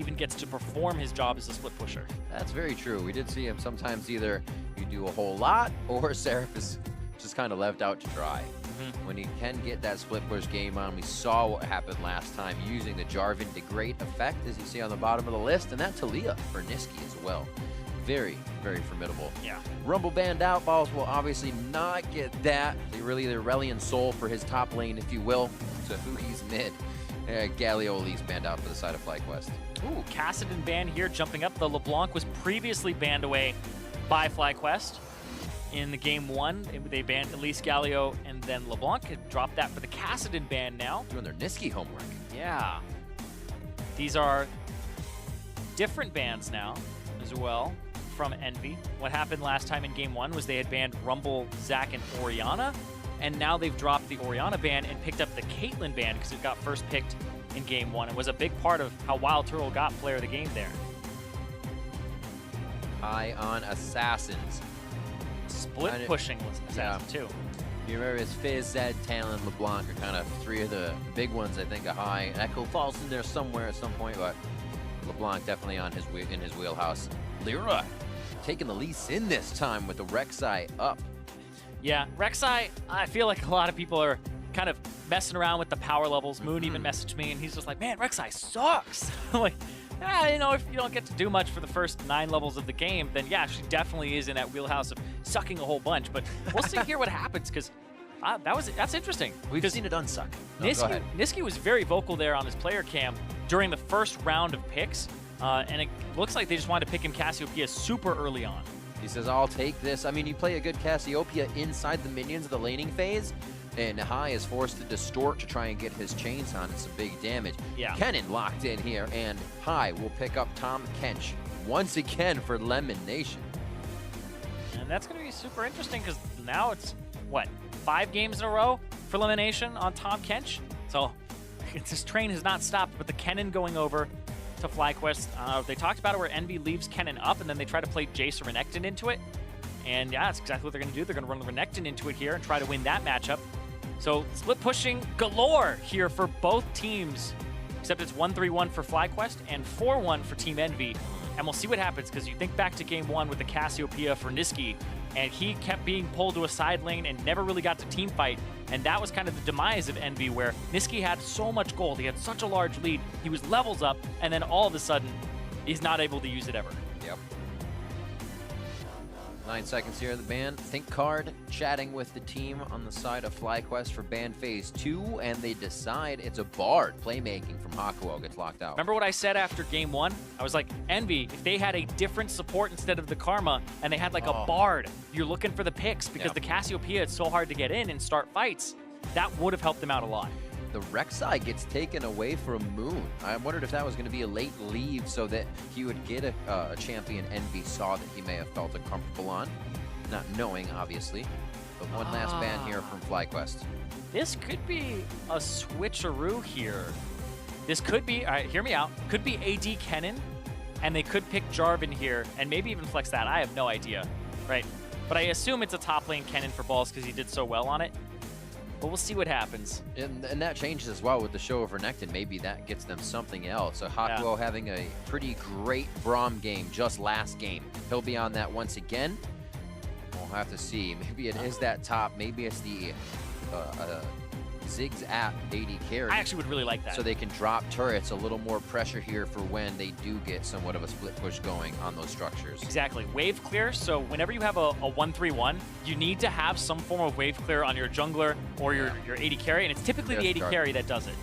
even gets to perform his job as a split pusher. That's very true. We did see him sometimes either you do a whole lot or Seraph is just kind of left out to dry. When he can get that split push game on, we saw what happened last time using the Jarvan to great effect, as you see on the bottom of the list, and that Talia for Niski as well. Very, very formidable. Yeah. Rumble banned out. Balls will obviously not get that. They really the Aurelion Soul for his top lane, if you will. So Fuhi's mid. Galio at least banned out for the side of FlyQuest. Ooh, Kassadin ban here, jumping up. The LeBlanc was previously banned away by FlyQuest. In the game 1, they banned at least Galio, and then LeBlanc had dropped that for the Kassadin ban now. Doing their Niski homework. Yeah. These are different bans now as well from Envy. What happened last time in game 1 was they had banned Rumble, Zac, and Orianna, and now they've dropped the Orianna ban and picked up the Caitlyn ban because it got first picked in game 1 and was a big part of how Wild Turtle got player of the game there. High on Assassins. Split pushing Assassin too. You remember his Fizz, Zed, Talon, LeBlanc are kind of three of the big ones, I think, a high. Echo falls in there somewhere at some point, but LeBlanc definitely on his in his wheelhouse. Lyra taking the lease in this time with the Rek'Sai up. Yeah, Rek'Sai, I feel like a lot of people are kind of messing around with the power levels. Moon even messaged me, and he's just like, man, Rek'Sai sucks. I'm like, you know, if you don't get to do much for the first 9 levels of the game, then yeah, she definitely is in that wheelhouse of sucking a whole bunch. But we'll see here what happens, because that's interesting. We've seen it unsuck. Niski was very vocal there on his player cam during the first round of picks, and it looks like they just wanted to pick him Cassiopeia super early on. He says, I'll take this. I mean, you play a good Cassiopeia inside the minions of the laning phase, and High is forced to distort to try and get his chains on. It's some big damage. Yeah. Kennen locked in here, and High will pick up Tahm Kench once again for Lemon Nation. And that's going to be super interesting because now it's, what, 5 games in a row for Lemon Nation on Tahm Kench? So this train has not stopped, but the Kennen going over to FlyQuest. They talked about it where Envy leaves Kennen up, and then they try to play Jace or Renekton into it. And yeah, that's exactly what they're going to do. They're going to run the Renekton into it here and try to win that matchup. So split pushing galore here for both teams, except it's 1-3-1 for FlyQuest and 4-1 for Team Envy. And we'll see what happens, because you think back to game 1 with the Cassiopeia for Niski, and he kept being pulled to a side lane and never really got to team fight. And that was kind of the demise of Envy, where Niski had so much gold, he had such a large lead, he was levels up, and then all of a sudden, he's not able to use it ever. Yep. 9 seconds here in the ban. Think Card chatting with the team on the side of FlyQuest for ban phase 2, and they decide it's a Bard. Playmaking from Hakuo gets locked out. Remember what I said after game 1? I was like, Envy, if they had a different support instead of the Karma, and they had like a Bard, you're looking for the picks, because the Cassiopeia is so hard to get in and start fights. That would have helped them out a lot. The Rek'Sai gets taken away from Moon. I wondered if that was going to be a late leave so that he would get a champion Envy saw that he may have felt uncomfortable on. Not knowing, obviously. But one last ban here from FlyQuest. This could be a switcheroo here. This could be, all right, hear me out, could be AD Kennen, and they could pick Jarvan here, and maybe even flex that. I have no idea, right? But I assume it's a top lane Kennen for balls because he did so well on it. But we'll see what happens. And that changes as well with the show of Renekton. Maybe that gets them something else. So Hakuo having a pretty great Braum game just last game. He'll be on that once again. We'll have to see. Maybe it is that top. Maybe it's the Ziggs app AD carry. I actually would really like that. So they can drop turrets, a little more pressure here for when they do get somewhat of a split push going on those structures. Exactly. Wave clear, so whenever you have a 1-3-1, you need to have some form of wave clear on your jungler or your AD carry, and it's typically the AD carry that does it.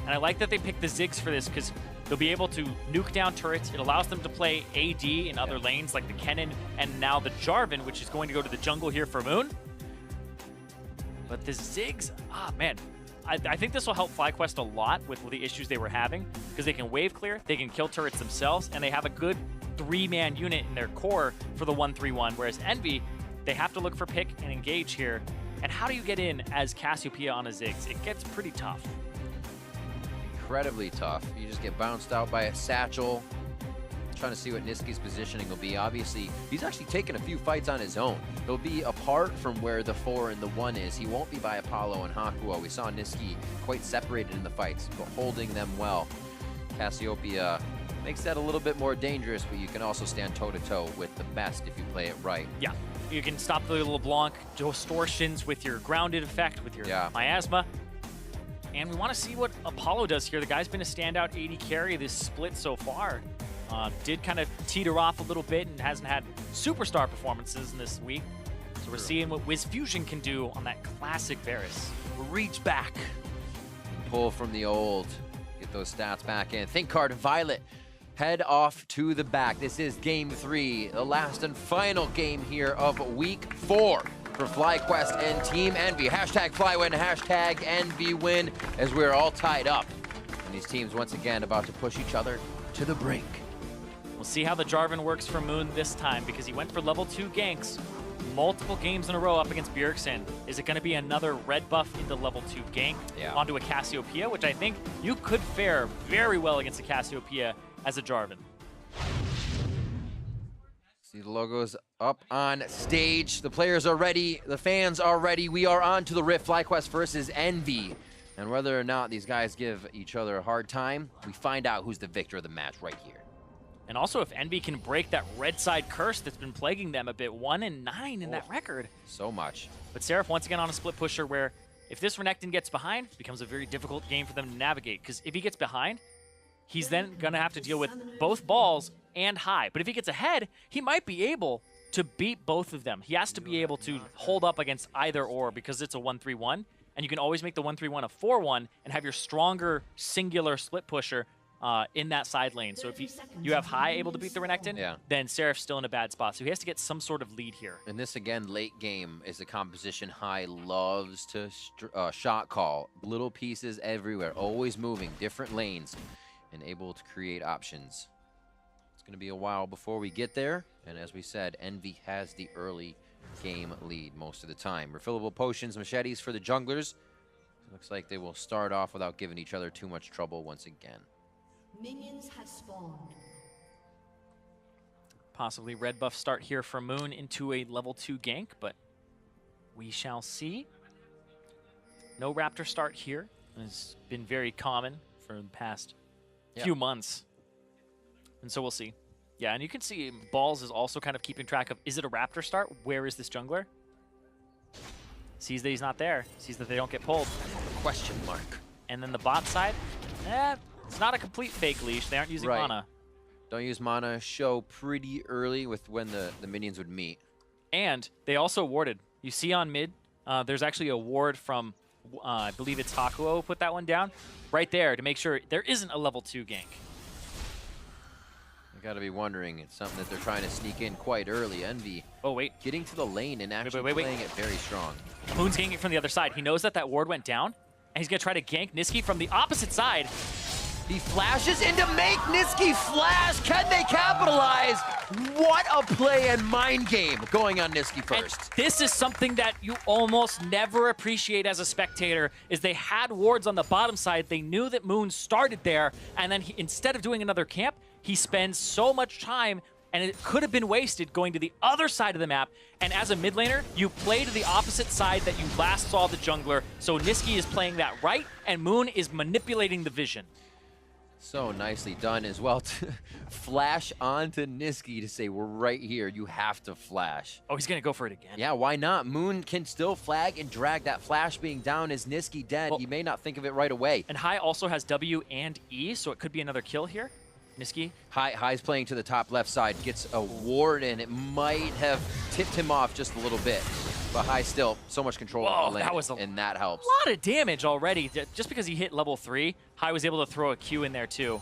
And I like that they picked the Ziggs for this, because they'll be able to nuke down turrets. It allows them to play AD in other lanes like the Kennen and now the Jarvan, which is going to go to the jungle here for Moon. But the Ziggs, man, I think this will help FlyQuest a lot with the issues they were having, because they can wave clear, they can kill turrets themselves, and they have a good 3-man unit in their core for the 1-3-1, whereas Envy, they have to look for pick and engage here. And how do you get in as Cassiopeia on a Ziggs? It gets pretty tough. Incredibly tough. You just get bounced out by a satchel. Trying to see what Niski's positioning will be. Obviously, he's actually taken a few fights on his own. He'll be apart from where the 4 and the 1 is. He won't be by Apollo and Hakuo. We saw Niski quite separated in the fights, but holding them well. Cassiopeia Makes that a little bit more dangerous, but you can also stand toe-to-toe with the best if you play it right. Yeah, you can stop the LeBlanc distortions with your grounded effect, with your miasma. And we want to see what Apollo does here. The guy's been a standout AD carry this split so far. Did kind of teeter off a little bit and hasn't had superstar performances in this week. So we're seeing what Wiz Fusion can do on that classic Varus. Reach back. Pull from the old. Get those stats back in. Think card Violet. Head off to the back. This is game 3, the last and final game here of week 4 for FlyQuest and Team EnVy. Hashtag FlyWin, hashtag EnVyWin, as we're all tied up. And these teams once again about to push each other to the brink. We'll see how the Jarvan works for Moon this time, because he went for level 2 ganks multiple games in a row up against Bjergsen. Is it going to be another red buff into level 2 gank onto a Cassiopeia, which I think you could fare very well against a Cassiopeia as a Jarvan. See the logos up on stage. The players are ready. The fans are ready. We are on to the Rift. FlyQuest versus EnVy. And whether or not these guys give each other a hard time, we find out who's the victor of the match right here. And also if EnVy can break that red side curse that's been plaguing them a bit, 1-9 in that record. So much. But Seraph once again on a split pusher where if this Renekton gets behind, it becomes a very difficult game for them to navigate. Because if he gets behind, he's then going to have to deal with both balls and high. But if he gets ahead, he might be able to beat both of them. He has to be able to hold up against either or, because it's a 1-3-1. And you can always make the 1-3-1 a 4-1 and have your stronger singular split pusher in that side lane. So if you have high able to beat the Renekton, then Seraph's still in a bad spot. So he has to get some sort of lead here. And this, again, late game is a composition High loves to shot call. Little pieces everywhere, always moving, different lanes, and able to create options. It's going to be a while before we get there. And as we said, EnVy has the early game lead most of the time. Refillable potions, machetes for the junglers. Looks like they will start off without giving each other too much trouble once again. Minions have spawned. Possibly red buff start here for Moon into a level 2 gank, but we shall see. No Raptor start here. It's been very common for the past few months. And so we'll see. Yeah, and you can see Balls is also kind of keeping track of, is it a Raptor start? Where is this jungler? Sees that he's not there. Sees that they don't get pulled. Question mark. And then the bot side, it's not a complete fake leash. They aren't using mana. Don't use mana. Show pretty early with when the minions would meet. And they also warded. You see on mid, there's actually a ward from, I believe it's Hakuo put that one down, right there to make sure there isn't a level 2 gank. You gotta be wondering, it's something that they're trying to sneak in quite early. EnVy. Oh, wait. Getting to the lane and actually playing it very strong. Moon's ganking from the other side. He knows that that ward went down, and he's gonna try to gank Niski from the opposite side. He flashes in to make Niski flash. Can they capitalize? What a play and mind game going on Niski first. And this is something that you almost never appreciate as a spectator, is they had wards on the bottom side. They knew that Moon started there, and then instead of doing another camp, he spends so much time, and it could have been wasted going to the other side of the map. And as a mid laner, you play to the opposite side that you last saw the jungler. So Niski is playing that right, and Moon is manipulating the vision. So nicely done as well to flash onto Niski to say, we're right here. You have to flash. Oh, he's going to go for it again. Yeah, why not? Moon can still flag and drag. That flash being down is Niski dead. Well, he may not think of it right away. And High also has W and E, so it could be another kill here. Niski. High's playing to the top left side. Gets a ward in. It might have tipped him off just a little bit. But High still so much control of the lane, and that helps. A lot of damage already. Just because he hit level 3, High was able to throw a Q in there too.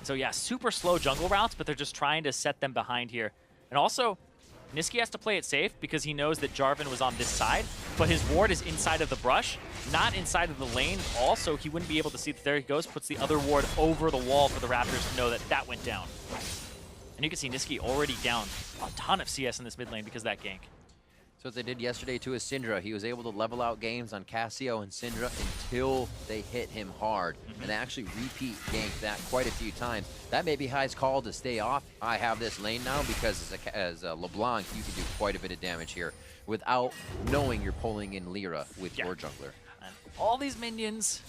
So yeah, super slow jungle routes, but they're just trying to set them behind here. And also, Niski has to play it safe because he knows that Jarvan was on this side, but his ward is inside of the brush, not inside of the lane at all, so he wouldn't be able to see that there he goes, puts the other ward over the wall for the Raptors to know that that went down. And you can see Niski already down a ton of CS in this mid lane because of that gank. So what they did yesterday to his Syndra, he was able to level out games on Cassio and Syndra until they hit him hard. And actually repeat gank that quite a few times. That may be High's call to stay off. I have this lane now because as a LeBlanc, you can do quite a bit of damage here without knowing you're pulling in Lyra with your jungler. And all these minions.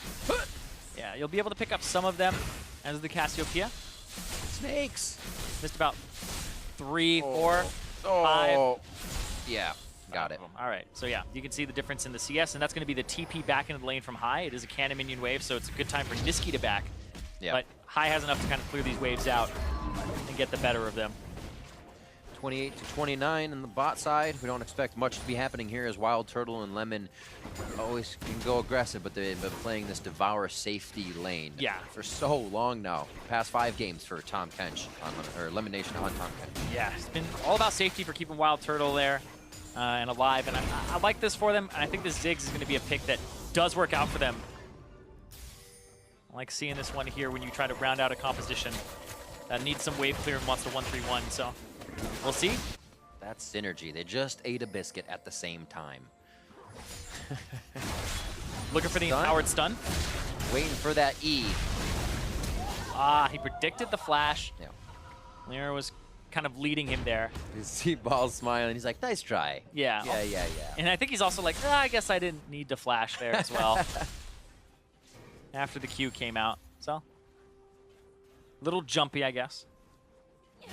Yeah, you'll be able to pick up some of them as the Cassiopeia. Snakes. Missed about 3, 4, 5. Yeah, got it. All right, so yeah, you can see the difference in the CS, and that's going to be the TP back into the lane from High. It is a cannon minion wave, so it's a good time for Niski to back. Yeah. But High has enough to kind of clear these waves out and get the better of them. 28 to 29 on the bot side. We don't expect much to be happening here as Wild Turtle and Lemon always can go aggressive, but they've been playing this Devour safety lane for so long now. Past 5 games for Tom Kench, or Elimination on Tom Kench. Yeah, it's been all about safety for keeping Wild Turtle there and alive, and I like this for them, and I think this Ziggs is going to be a pick that does work out for them. I like seeing this one here when you try to round out a composition that needs some wave clear and wants to 1-3-1, so we'll see. That's synergy. They just ate a biscuit at the same time. Looking for the empowered stun. Waiting for that E. Ah, he predicted the flash. Yeah. Lyra was kind of leading him there. You see Ball smiling. He's like, nice try. Yeah. Yeah. And I think he's also like, I guess I didn't need to flash there as well. After the Q came out. So, little jumpy, I guess.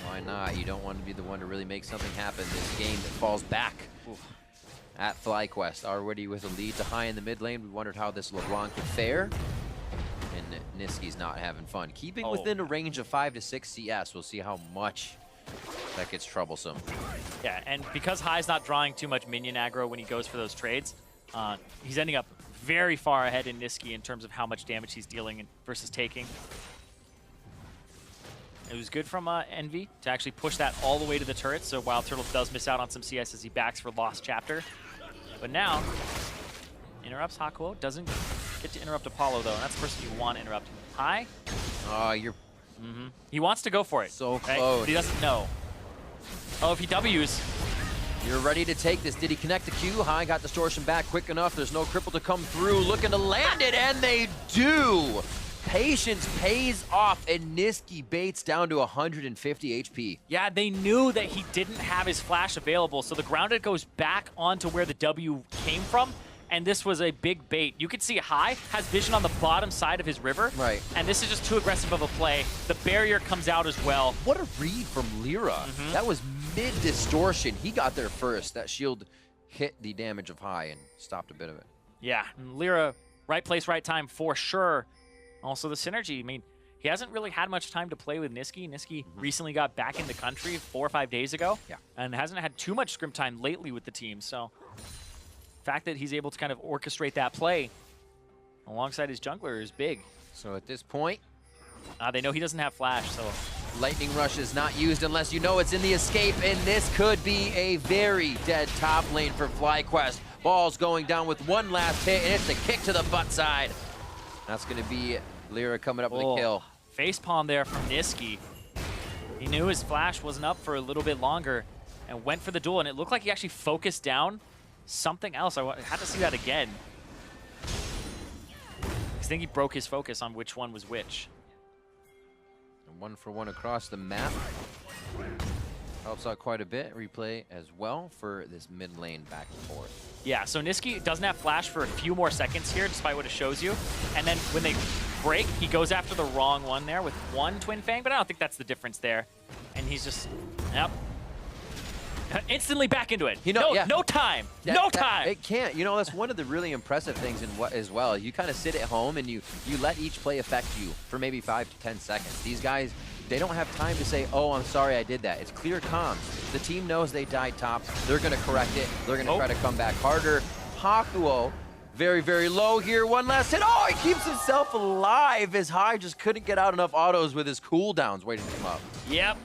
Why not? You don't want to be the one to really make something happen this game that falls back. Oof. At FlyQuest, already with a lead to High in the mid lane. We wondered how this LeBlanc could fare. And Niski's not having fun. Keeping within a range of 5 to 6 CS, we'll see how much that gets troublesome. Yeah, and because High's not drawing too much minion aggro when he goes for those trades, he's ending up very far ahead in Niski in terms of how much damage he's dealing versus taking. It was good from Envy to actually push that all the way to the turret, so Wild Turtle does miss out on some CS as he backs for Lost Chapter. But now, interrupts Hakuo, doesn't get to interrupt Apollo though, and that's the person you want to interrupt. High? Oh, you're... He wants to go for it. So right? close. But he doesn't know. Oh, if he W's. You're ready to take this. Did he connect the Q? High got Distortion back quick enough. There's no cripple to come through. Looking to land it, and they do! Patience pays off, and Niski baits down to 150 HP. Yeah, they knew that he didn't have his flash available, so the grounded goes back onto where the W came from, and this was a big bait. You can see High has vision on the bottom side of his river, right? And this is just too aggressive of a play. The barrier comes out as well. What a read from Lyra. That was mid-distortion. He got there first. That shield hit the damage of High and stopped a bit of it. Yeah, and Lyra, right place, right time for sure. Also the synergy, I mean, he hasn't really had much time to play with Niski. Niski recently got back in the country 4 or 5 days ago, and hasn't had too much scrim time lately with the team. So the fact that he's able to kind of orchestrate that play alongside his jungler is big. So at this point, they know he doesn't have flash, so Lightning Rush is not used unless you know it's in the escape, and this could be a very dead top lane for FlyQuest. Ball's going down with one last hit, and it's a kick to the butt side. That's going to be Lyra coming up with a kill. Facepalm there from Niski. He knew his flash wasn't up for a little bit longer and went for the duel, and it looked like he actually focused down something else. I had to see that again. I think he broke his focus on which one was which. And 1 for 1 across the map. Helps out quite a bit. Replay as well for this mid lane back and forth. Yeah, so Niski doesn't have flash for a few more seconds here, despite what it shows you. And then when they break, he goes after the wrong one there with one Twin Fang, but I don't think that's the difference there. And he's just, instantly back into it. You know, no time. No time. It can't. You know, that's one of the really impressive things in what as well. You kind of sit at home and you let each play affect you for maybe 5 to 10 seconds. These guys, they don't have time to say, oh, I'm sorry I did that. It's clear comms. The team knows they died top. They're going to correct it. They're going to try to come back harder. Hakuo, very, very low here. One last hit. Oh, he keeps himself alive as High just couldn't get out enough autos with his cooldowns waiting to come up. Yep.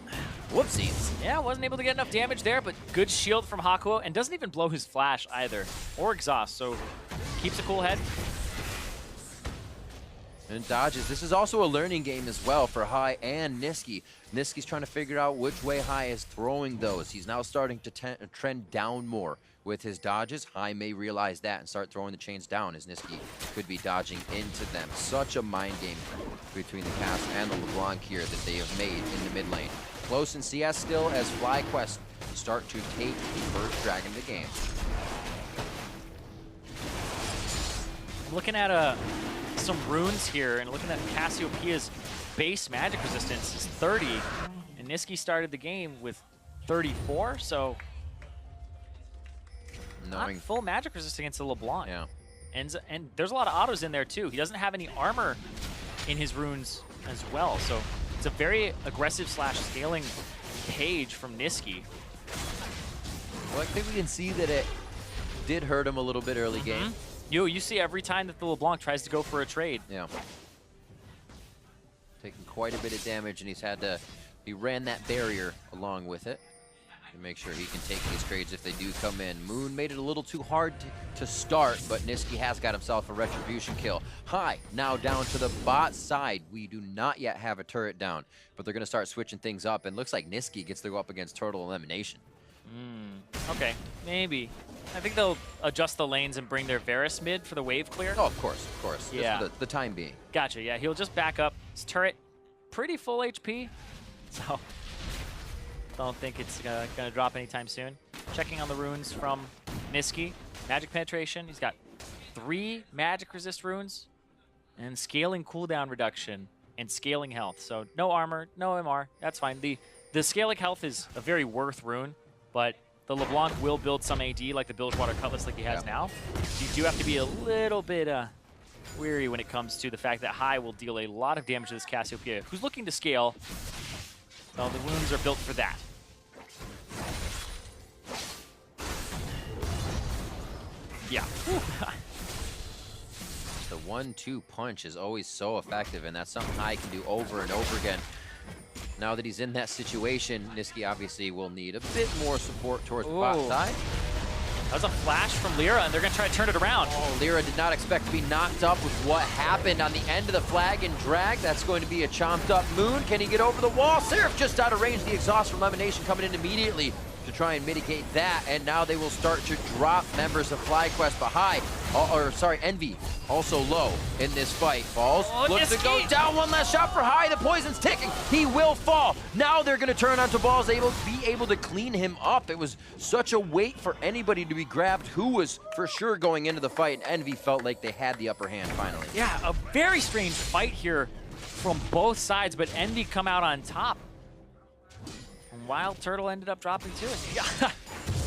Whoopsies. Yeah, wasn't able to get enough damage there, but good shield from Hakuo, and doesn't even blow his flash either, or exhaust, so keeps a cool head. And dodges. This is also a learning game as well for High and Niski. Niski's trying to figure out which way High is throwing those. He's now starting to trend down more with his dodges. High may realize that and start throwing the chains down as Niski could be dodging into them. Such a mind game between the Cass and the LeBlanc here that they have made in the mid lane. Close in CS still as FlyQuest start to take the first dragon of the game. I'm looking at a some runes here, and looking at Cassiopeia's base magic resistance is 30, and Niski started the game with 34, so not full magic resistance against the LeBlanc. Yeah. And there's a lot of autos in there too. He doesn't have any armor in his runes as well, so it's a very aggressive slash scaling page from Niski. Well, I think we can see that it did hurt him a little bit early game. You see every time that the LeBlanc tries to go for a trade. Yeah. Taking quite a bit of damage, and he ran that barrier along with it to make sure he can take these trades if they do come in. Moon made it a little too hard to start, but Niski has got himself a retribution kill. Hai now down to the bot side. We do not yet have a turret down, but they're going to start switching things up, and looks like Niski gets to go up against Turtle Elimination. Okay, maybe. I think they'll adjust the lanes and bring their Varus mid for the wave clear. Oh, of course, of course. Yeah. Just for the time being. Gotcha, yeah, he'll just back up. His turret, pretty full HP, so don't think it's gonna drop anytime soon. Checking on the runes from Niski. Magic penetration, he's got 3 magic resist runes, and scaling cooldown reduction, and scaling health. So no armor, no MR, that's fine. The scaling health is a very worth rune, but the LeBlanc will build some AD like the Bilgewater Cutlass like he has now. So you do have to be a little bit weary when it comes to the fact that Hai will deal a lot of damage to this Cassiopeia, who's looking to scale. So the runes are built for that. Yeah. The 1-2 punch is always so effective, and that's something Hai can do over and over again. Now that he's in that situation, Niski obviously will need a bit more support towards the bot side. That was a flash from Lyra, and they're going to try to turn it around. Oh, Lyra did not expect to be knocked up with what happened on the end of the flag and drag. That's going to be a chomped up Moon. Can he get over the wall? Seraph just out of range. The exhaust from Elimination coming in immediately to try and mitigate that, and now they will start to drop members of FlyQuest behind. Envy also low in this fight. Falls, looks to go down. One last shot for Hai. The poison's ticking. He will fall. Now they're going to turn onto Balls, be able to clean him up. It was such a wait for anybody to be grabbed who was for sure going into the fight, and Envy felt like they had the upper hand finally. Yeah, a very strange fight here from both sides, but Envy come out on top. And Wild Turtle ended up dropping too.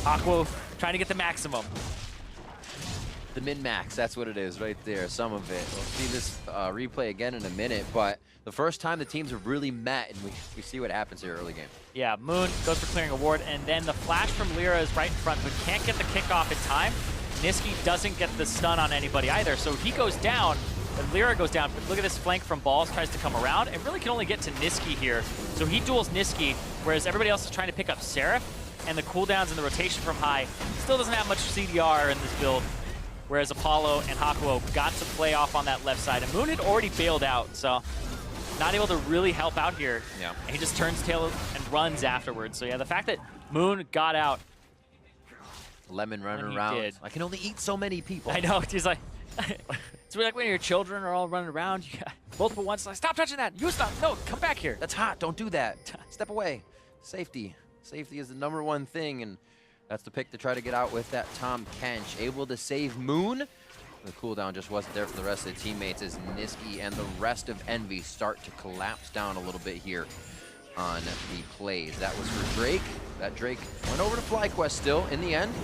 Aqua trying to get the maximum. The min-max, that's what it is right there, some of it. We'll see this replay again in a minute, but the first time the teams have really met, and we see what happens here early game. Yeah, Moon goes for clearing a ward, and then the flash from Lyra is right in front, but can't get the kickoff in time. Niski doesn't get the stun on anybody either, so he goes down, but Lyra goes down. But look at this flank from Balls, tries to come around, and really can only get to Niski here. So he duels Niski, whereas everybody else is trying to pick up Seraph, and the cooldowns and the rotation from Hai still doesn't have much CDR in this build. Whereas Apollo and Hakuo got to play off on that left side. And Moon had already bailed out, so not able to really help out here. Yeah. And he just turns tail and runs afterwards. So yeah, the fact that Moon got out. Lemon running around. Did. I can only eat so many people. I know, he's like, it's like when your children are all running around, you got multiple ones, like, stop touching that, you stop, no, come back here. That's hot, don't do that. Step away. Safety. Safety is the #1 thing, and that's the pick to try to get out with that Tom Kench. Able to save Moon. The cooldown just wasn't there for the rest of the teammates as Niski and the rest of Envy start to collapse down a little bit here on the plays. That was for Drake. That Drake went over to FlyQuest still in the end.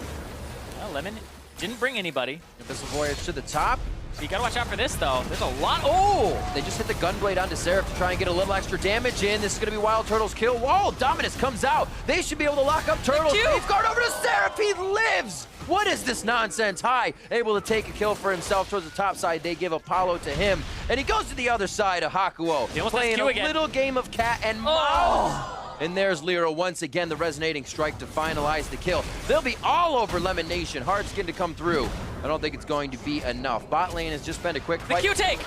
Well, Lemon didn't bring anybody. Abyssal Voyage to the top. So you gotta watch out for this though. There's a lot. Oh! They just hit the Gunblade onto Seraph to try and get a little extra damage in. This is gonna be Wild Turtle's kill. Whoa! Dominus comes out. They should be able to lock up Turtle. Safeguard over to Seraph. He lives! What is this nonsense? Hai able to take a kill for himself towards the top side. They give Apollo to him. And he goes to the other side of Hakuo. Playing a little game of cat and mouse. And there's Lyra once again, the resonating strike to finalize the kill. They'll be all over Lemon Nation. Hard skin to come through. I don't think it's going to be enough. Bot lane has just been a quick fight. The Q-take!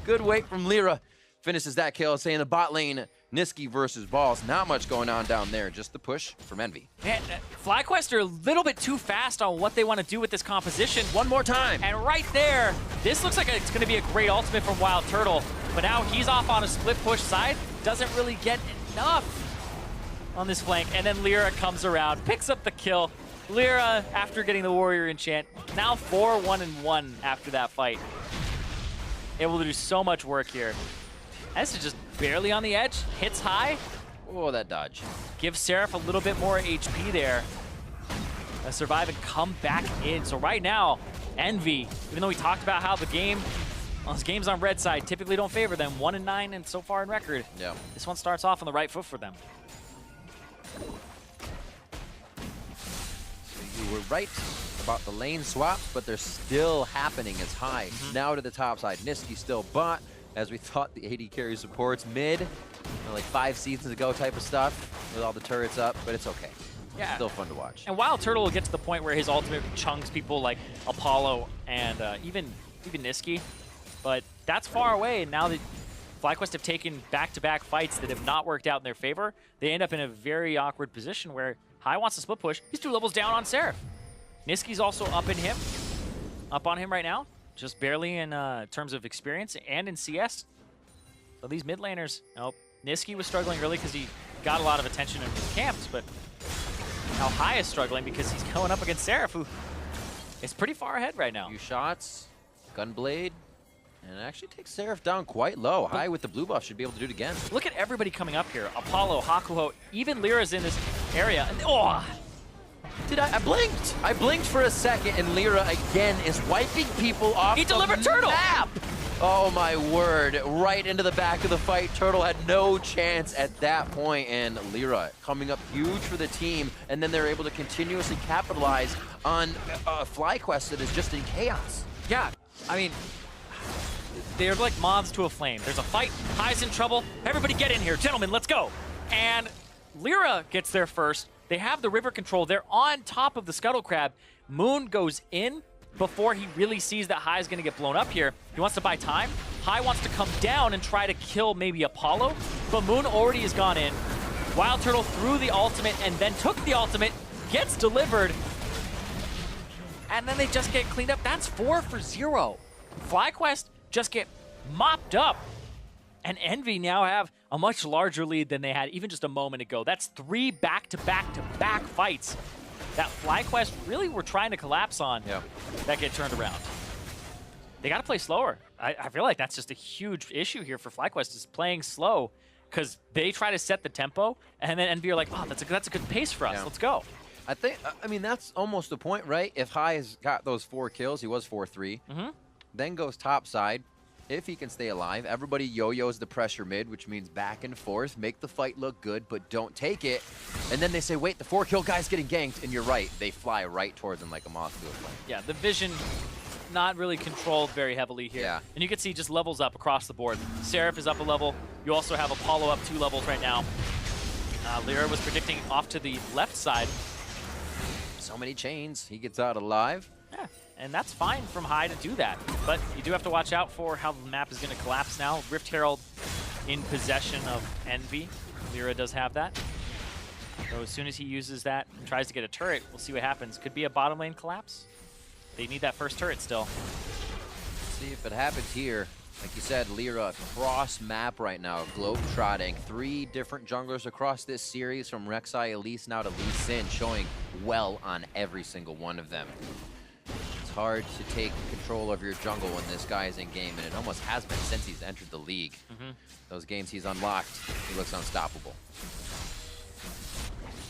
Good wait from Lyra. Finishes that kill, saying the bot lane, Niski versus Balls. Not much going on down there, just the push from Envy. Man, FlyQuest are a little bit too fast on what they want to do with this composition. One more time. And right there, this looks like it's going to be a great ultimate from Wild Turtle. But now he's off on a split push side. Doesn't really get enough on this flank. And then Lyra comes around, picks up the kill. Lyra, after getting the Warrior enchant, now 4-1-1 after that fight. able to do so much work here. This is just barely on the edge, hits high. Oh, that dodge. Gives Seraph a little bit more HP there. Survive and come back in. So right now, Envy, even though we talked about how the game, those games on red side typically don't favor them, 1-9 and so far in record. Yeah. This one starts off on the right foot for them. You were right about the lane swaps, but they're still happening as High. Now to the top side. Niski still bot, as we thought the AD carry supports mid, like 5 seasons ago type of stuff, with all the turrets up, but it's okay. Yeah. Still fun to watch. And Wild Turtle will get to the point where his ultimate chunks people like Apollo and even Niski, but that's far away. And now that FlyQuest have taken back-to-back fights that have not worked out in their favor, they end up in a very awkward position where High wants to split push. He's 2 levels down on Seraph. Niski's also up on him right now, just barely in terms of experience and in CS. So these mid laners, nope. Niski was struggling early because he got a lot of attention and was camped, but now High is struggling because he's going up against Seraph, who is pretty far ahead right now. Few shots, Gunblade, and it actually takes Seraph down quite low. High with the blue buff should be able to do it again. Look at everybody coming up here. Apollo, Hakuho, even Lyra's in this area. And, oh! I blinked! I blinked for a second, and Lyra again is wiping people off. He delivered the Turtle! Map. Oh my word, right into the back of the fight. Turtle had no chance at that point, and Lyra coming up huge for the team, and then they're able to continuously capitalize on FlyQuest that is just in chaos. Yeah, I mean, they're like moths to a flame. There's a fight, High's in trouble, everybody get in here, gentlemen, let's go. And Lyra gets there first. They have the river control. They're on top of the Scuttle Crab. Moon goes in before he really sees that High is going to get blown up here. He wants to buy time. High wants to come down and try to kill maybe Apollo, but Moon already has gone in. Wild Turtle threw the ultimate and then took the ultimate, gets delivered, and then they just get cleaned up. That's 4 for 0. FlyQuest just get mopped up, and Envy now have a much larger lead than they had even just a moment ago. That's 3 back-to-back-to-back fights that FlyQuest really were trying to collapse on that get turned around. They got to play slower. I feel like that's just a huge issue here for FlyQuest, is playing slow, because they try to set the tempo, and then Envy are like, oh, that's a good pace for us. Let's go. I mean, that's almost the point, right? If High has got those 4 kills, he was 4-3, then goes top side. If he can stay alive, everybody yo-yos the pressure mid, which means back and forth, make the fight look good, but don't take it. And then they say, wait, the 4-kill guy's getting ganked, and you're right. They fly right towards him like a moth to a flame. Yeah, the vision not really controlled very heavily here. Yeah. And you can see just levels up across the board. Seraph is up a level. You also have Apollo up 2 levels right now. Lyra was predicting off to the left side. So many chains. He gets out alive. Yeah, and that's fine from High to do that. But you do have to watch out for how the map is going to collapse now. Rift Herald in possession of Envy. Lyra does have that. So as soon as he uses that and tries to get a turret, we'll see what happens. Could be a bottom lane collapse. They need that first turret still. See if it happens here. Like you said, Lyra cross map right now, globe-trotting. 3 different junglers across this series, from Rek'Sai Elise now to Lee Sin, showing well on every single one of them. It's hard to take control of your jungle when this guy is in game, and it almost has been since he's entered the league. Those games he's unlocked, he looks unstoppable.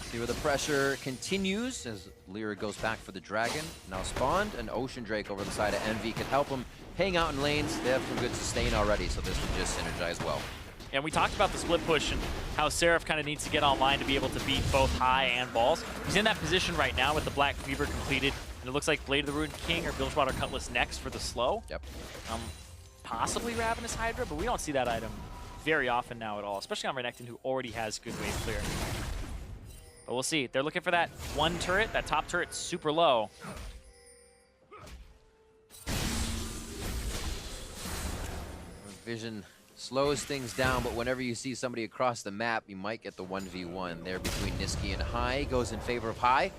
See where the pressure continues as Lyra goes back for the dragon. Now spawned, an Ocean Drake over the side of Envy could help him hang out in lanes. They have some good sustain already, so this would just synergize well. And we talked about the split push and how Seraph kind of needs to get online to be able to beat both High and Balls. He's in that position right now with the Black Fever completed, and it looks like Blade of the Ruined King or Bilgewater Cutlass next for the slow. Yep. Possibly Ravenous Hydra, but we don't see that item very often now at all, especially on Renekton, who already has good wave clear. But we'll see. They're looking for that 1 turret. That top turret's super low. Vision slows things down, but whenever you see somebody across the map, you might get the 1v1 there between Niski and High. Goes in favor of High,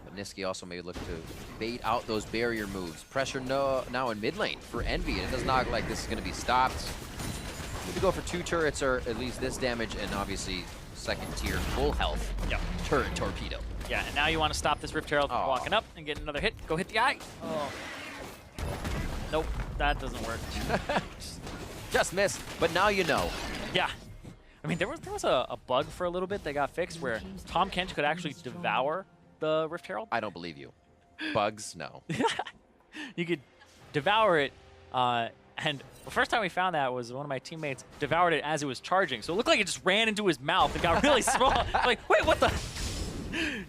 but Niski also may look to bait out those barrier moves. Pressure now in mid lane for Envy, and it does not look like this is going to be stopped. Need to go for 2 turrets or at least this damage, and obviously second tier full health turret torpedo. Yeah, and now you want to stop this Rift Herald from walking up and get another hit. Go hit the eye. Oh. Nope. that doesn't work. Just missed, but now you know. Yeah. I mean, there was a bug for a little bit that got fixed where Tahm Kench could actually devour the Rift Herald. I don't believe you. Bugs? No. You could devour it, and the first time we found that was one of my teammates devoured it as it was charging. So it looked like it just ran into his mouth and got really small. Like, wait, what the?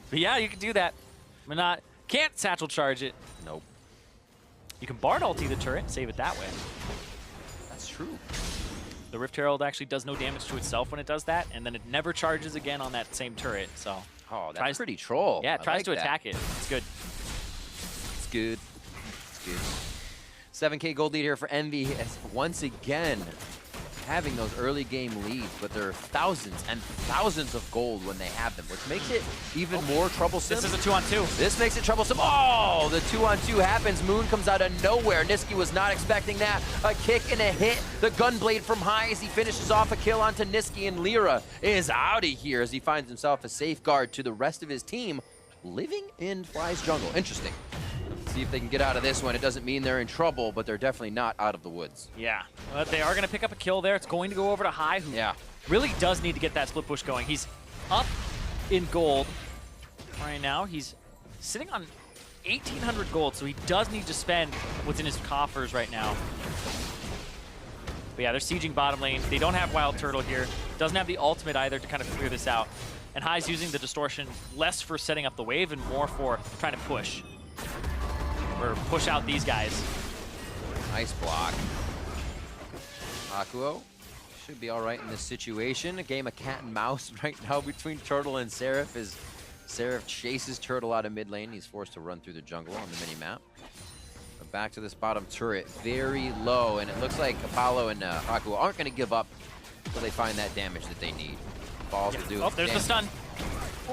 But yeah, you can do that. But can't satchel charge it. Nope. You can Bard ulti the turret, save it that way. That's true. The Rift Herald actually does no damage to itself when it does that, and then it never charges again on that same turret. So that's pretty troll. Yeah, it tries to that. attack it. It's good. It's good. It's good. 7K gold lead here for Envy as once again having those early game leads, but there are thousands and thousands of gold when they have them, which makes it even more troublesome. This is a 2-on-2. This makes it troublesome. Oh, the 2-on-2 happens. Moon comes out of nowhere. Niski was not expecting that. A kick and a hit. The gunblade from high as he finishes off a kill onto Niski, and Lyra is out of here as he finds himself a safeguard to the rest of his team living in Fly's jungle. Interesting. See if they can get out of this one. It doesn't mean they're in trouble, but they're definitely not out of the woods. Yeah, but they are going to pick up a kill there. It's going to go over to High, who really does need to get that split push going. He's up in gold right now. He's sitting on 1,800 gold, so he does need to spend what's in his coffers right now. But yeah, they're sieging bottom lane. They don't have Wild Turtle here. Doesn't have the ultimate either to kind of clear this out. And High's using the distortion less for setting up the wave and more for trying to push. Or push out these guys. Nice block. Akuo should be all right in this situation. A game of cat and mouse right now between Turtle and Seraph as Seraph chases Turtle out of mid lane. He's forced to run through the jungle on the mini-map. But back to this bottom turret, very low, and it looks like Apollo and Akuo aren't going to give up until they find that damage that they need. Balls will do. Oh, there's the stun.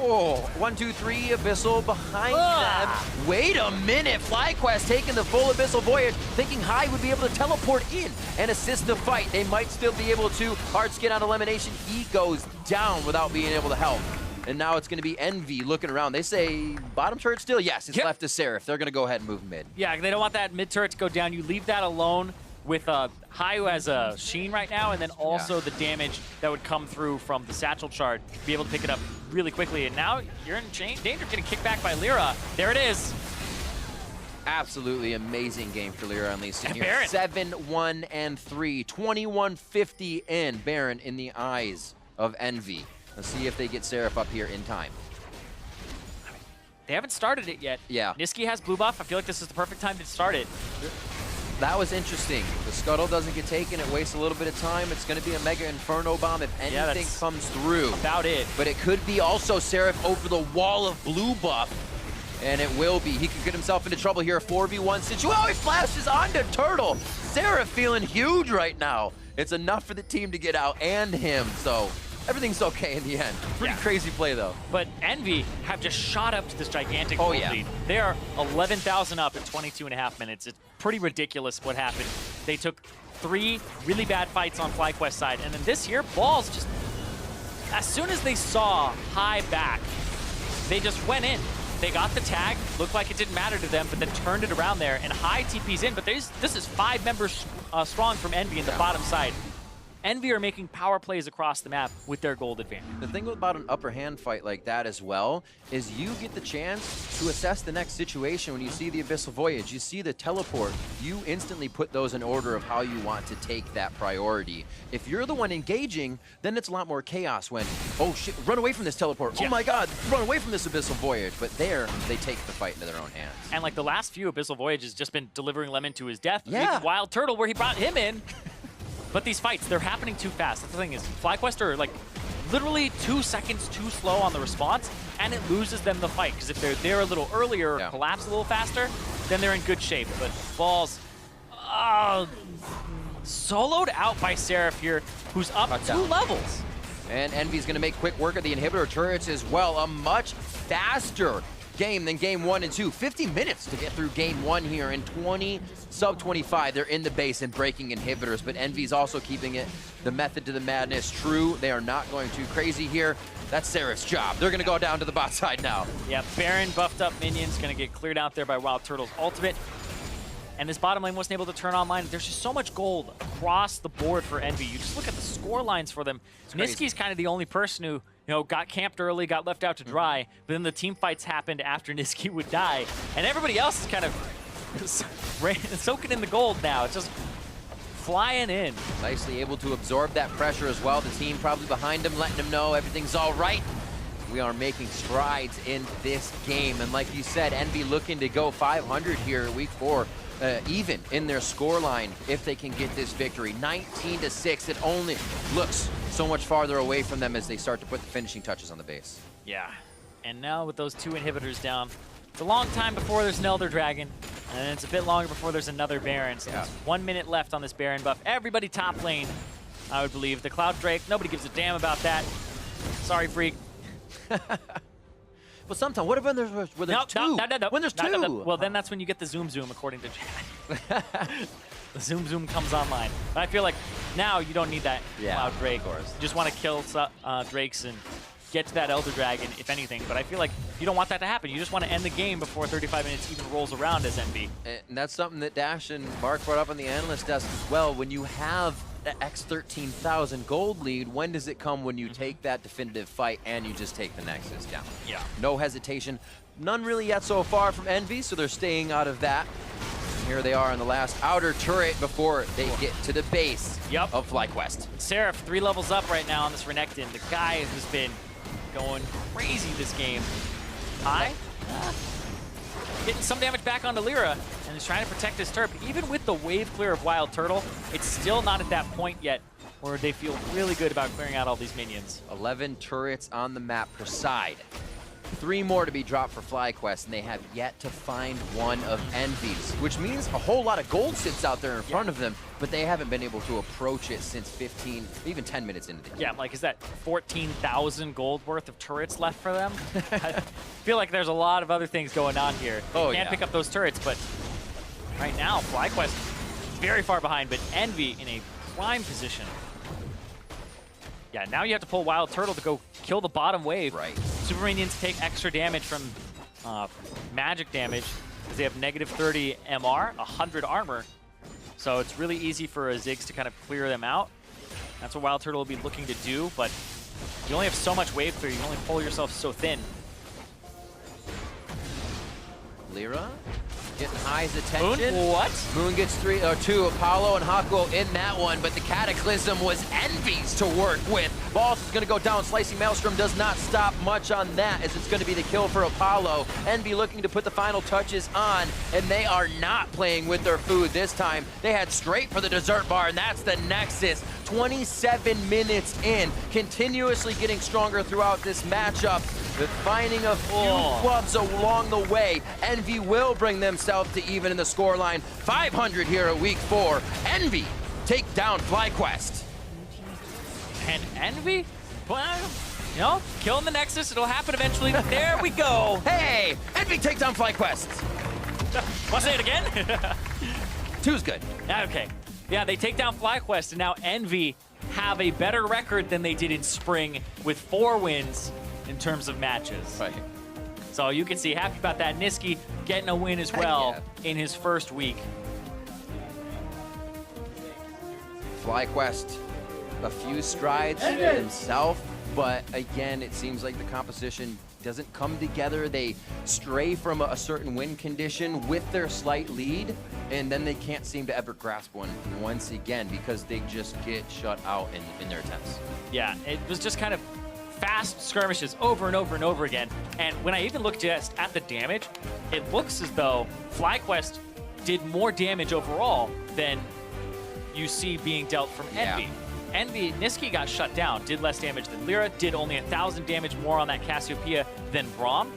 Oh, 1, 2, 3, Abyssal behind them. Wait a minute, FlyQuest taking the full Abyssal Voyage, thinking High would be able to teleport in and assist the fight. They might still be able to. Hard skin on elimination. He goes down without being able to help. And now it's going to be Envy looking around. They say bottom turret still? Yes, it's left to Seraph. They're going to go ahead and move mid. Yeah, they don't want that mid turret to go down. You leave that alone with High, who has a Sheen right now, and then also the damage that would come through from the Satchel Shard, be able to pick it up really quickly. And now you're in danger of getting kicked back by Lyra. There it is. Absolutely amazing game for Lyra unleashed here. Baron. 7-1-3, 2150 in. Baron in the eyes of Envy. Let's see if they get Seraph up here in time. They haven't started it yet. Yeah. Niski has blue buff. I feel like this is the perfect time to start it. That was interesting. The scuttle doesn't get taken. It wastes a little bit of time. It's going to be a Mega Inferno Bomb if anything comes through. About it. But it could be also Seraph over the wall of blue buff. And it will be. He could get himself into trouble here. 4v1 situation. Oh, he flashes onto Turtle. Seraph feeling huge right now. It's enough for the team to get out and him. So everything's okay in the end. Pretty crazy play, though. But Envy have just shot up to this gigantic lead. They are 11,000 up in 22.5 minutes. It's pretty ridiculous what happened. They took 3 really bad fights on FlyQuest side, and then this here, Balls just, as soon as they saw High back, they just went in. They got the tag, looked like it didn't matter to them, but then turned it around there, and High TP's in, but this is 5 members strong from Envy in the bottom side. Envy are making power plays across the map with their gold advantage. The thing about an upper hand fight like that as well is you get the chance to assess the next situation when you see the Abyssal Voyage, you see the teleport, you instantly put those in order of how you want to take that priority. If you're the one engaging, then it's a lot more chaos when, oh shit, run away from this teleport. Oh my god, run away from this Abyssal Voyage. But there, they take the fight into their own hands. And like the last few Abyssal Voyages just been delivering Lemon to his death. Yeah. Wild Turtle where he brought him in. But these fights, they're happening too fast. That's the thing is, FlyQuest are like literally 2 seconds too slow on the response, and it loses them the fight. Because if they're there a little earlier or collapse a little faster, then they're in good shape. But Balls, soloed out by Seraph here, who's up 2 levels. And Envy's going to make quick work of the inhibitor turrets as well. A much faster game than game 1 and 2. 50 minutes to get through game 1 here in sub 25. They're in the base and breaking inhibitors, but Envy's also keeping it the method to the madness true. They are not going too crazy here. That's Seraph's job. They're going to go down to the bot side now. Yeah, Baron buffed up minions, going to get cleared out there by Wild Turtle's ultimate. and this bottom lane wasn't able to turn online. There's just so much gold across the board for Envy. You just look at the score lines for them. Niski's kind of the only person who, got camped early, got left out to dry, but then the team fights happened after Niski would die, and everybody else is kind of soaking in the gold now. It's just flying in. Nicely able to absorb that pressure as well. The team probably behind him, letting him know everything's all right. We are making strides in this game. And like you said, Envy looking to go 500 here week 4, even in their scoreline if they can get this victory. 19-6, it only looks so much farther away from them as they start to put the finishing touches on the base. Yeah, and now with those 2 inhibitors down, it's a long time before there's an Elder Dragon, and it's a bit longer before there's another Baron. So there's 1 minute left on this Baron buff. Everybody top lane, I would believe. The Cloud Drake, nobody gives a damn about that. Sorry, Freak. Well, sometimes, what if when there's two? No. When there's two? Well, then that's when you get the Zoom Zoom, according to Chad. The Zoom Zoom comes online. But I feel like now you don't need that Cloud Drake. You just want to kill Drakes and get to that Elder Dragon, if anything. But I feel like you don't want that to happen. You just want to end the game before 35 minutes even rolls around as Envy. And that's something that Dash and Mark brought up on the analyst desk as well. When you have the X13,000 gold lead, when does it come when you take that definitive fight and you just take the Nexus down? Yeah. No hesitation. None really yet so far from Envy, so they're staying out of that. Here they are in the last outer turret before they get to the base of FlyQuest. Seraph 3 levels up right now on this Renekton. The guy has been going crazy this game. High. Getting some damage back onto Lyra, and is trying to protect his turret. Even with the wave clear of Wild Turtle, it's still not at that point yet where they feel really good about clearing out all these minions. 11 turrets on the map per side. 3 more to be dropped for FlyQuest, and they have yet to find one of Envy's, which means a whole lot of gold sits out there in front of them, but they haven't been able to approach it since 15, even 10 minutes into the game. Yeah, like, is that 14,000 gold worth of turrets left for them? I feel like there's a lot of other things going on here. They can't pick up those turrets, but right now, FlyQuest very far behind, but Envy in a prime position. Yeah, now you have to pull Wild Turtle to go kill the bottom wave. Right. Super Minions take extra damage from magic damage because they have negative 30 MR, 100 armor. So it's really easy for a Ziggs to kind of clear them out. That's what Wild Turtle will be looking to do, but you only have so much wave clear. You can only pull yourself so thin. Lyra getting High's attention. Moon, what? Moon gets 2, Apollo and Hakuo in that one, but the Cataclysm was Envy's to work with. Boss is going to go down. Slicing Maelstrom does not stop much on that, as it's going to be the kill for Apollo. Envy looking to put the final touches on, and they are not playing with their food this time. They head straight for the dessert bar, and that's the Nexus. 27 minutes in, continuously getting stronger throughout this matchup. With finding a few clubs along the way, Envy will bring themselves to even in the scoreline. 500 here at week 4. Envy take down FlyQuest. And Envy? Well, killing the Nexus. It'll happen eventually. There we go. Hey, Envy take down FlyQuest. Want to say it again? 2's good. Okay. Yeah, they take down FlyQuest, and now Envy have a better record than they did in spring with 4 wins in terms of matches. Right. So you can see, happy about that. Niski getting a win as well in his first week. FlyQuest, a few strides himself, but again, it seems like the composition doesn't come together. They stray from a certain win condition with their slight lead, and then they can't seem to ever grasp one once again because they just get shut out in their attempts. Yeah, it was just kind of fast skirmishes over and over and over again. And when I even look just at the damage, it looks as though FlyQuest did more damage overall than you see being dealt from Envy. Envy, Niski got shut down, did less damage than Lyra, did only 1,000 damage more on that Cassiopeia than Braum.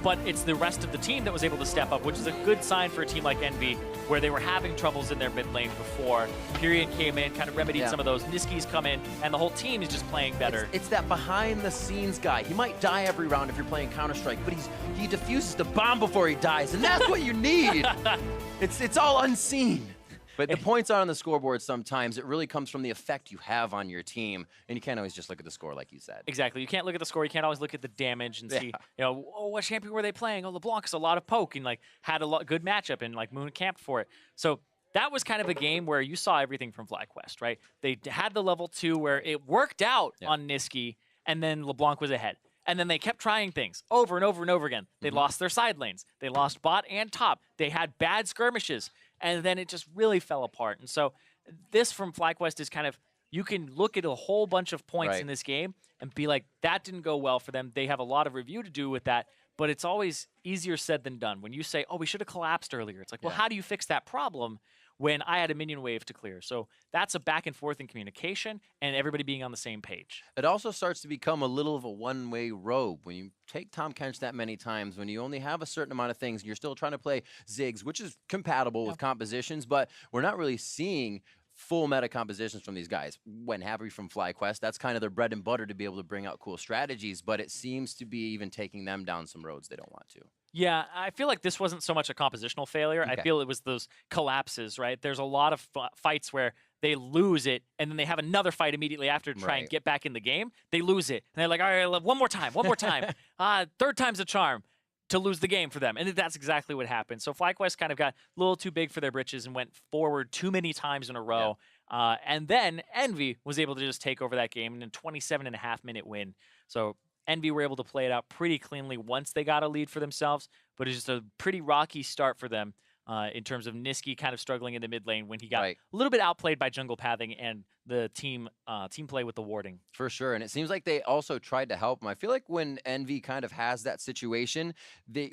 But it's the rest of the team that was able to step up, which is a good sign for a team like Envy, where they were having troubles in their mid lane before. Period came in, kind of remedied some of those. Niski's come in, and the whole team is just playing better. It's that behind-the-scenes guy. He might die every round if you're playing Counter-Strike, but he diffuses the bomb before he dies, and that's what you need. It's all unseen. But the points aren't on the scoreboard sometimes. It really comes from the effect you have on your team. And you can't always just look at the score like you said. Exactly. You can't look at the score. You can't always look at the damage and see, oh, what champion were they playing? Oh, LeBlanc is a lot of poke and, like, had a good matchup and, like, Moon camped for it. So that was kind of a game where you saw everything from FlyQuest, right? They had the level 2 where it worked out on Niski, and then LeBlanc was ahead. And then they kept trying things over and over and over again. They lost their side lanes. They lost bot and top. They had bad skirmishes. And then it just really fell apart. And so this from FlyQuest is kind of, you can look at a whole bunch of points in this game and be like, that didn't go well for them. They have a lot of review to do with that. But it's always easier said than done. When you say, oh, we should have collapsed earlier. It's like, well, how do you fix that problem when I had a minion wave to clear? So that's a back and forth in communication and everybody being on the same page. It also starts to become a little of a one-way road. When you take Tahm Kench that many times, when you only have a certain amount of things, and you're still trying to play Ziggs, which is compatible with compositions, but we're not really seeing full meta compositions from these guys. When Happy from FlyQuest, that's kind of their bread and butter to be able to bring out cool strategies, but it seems to be even taking them down some roads they don't want to. Yeah, I feel like this wasn't so much a compositional failure. I feel it was those collapses, right? There's a lot of fights where they lose it, and then they have another fight immediately after to try and get back in the game. They lose it, and they're like, all right, one more time. Third time's a charm to lose the game for them. And that's exactly what happened. So FlyQuest kind of got a little too big for their britches and went forward too many times in a row. And then Envy was able to just take over that game in a 27.5-minute win. So Envy were able to play it out pretty cleanly once they got a lead for themselves, but it's just a pretty rocky start for them in terms of Niski kind of struggling in the mid lane when he got a little bit outplayed by jungle pathing and the team play with the warding. For sure, and it seems like they also tried to help him. I feel like when Envy kind of has that situation,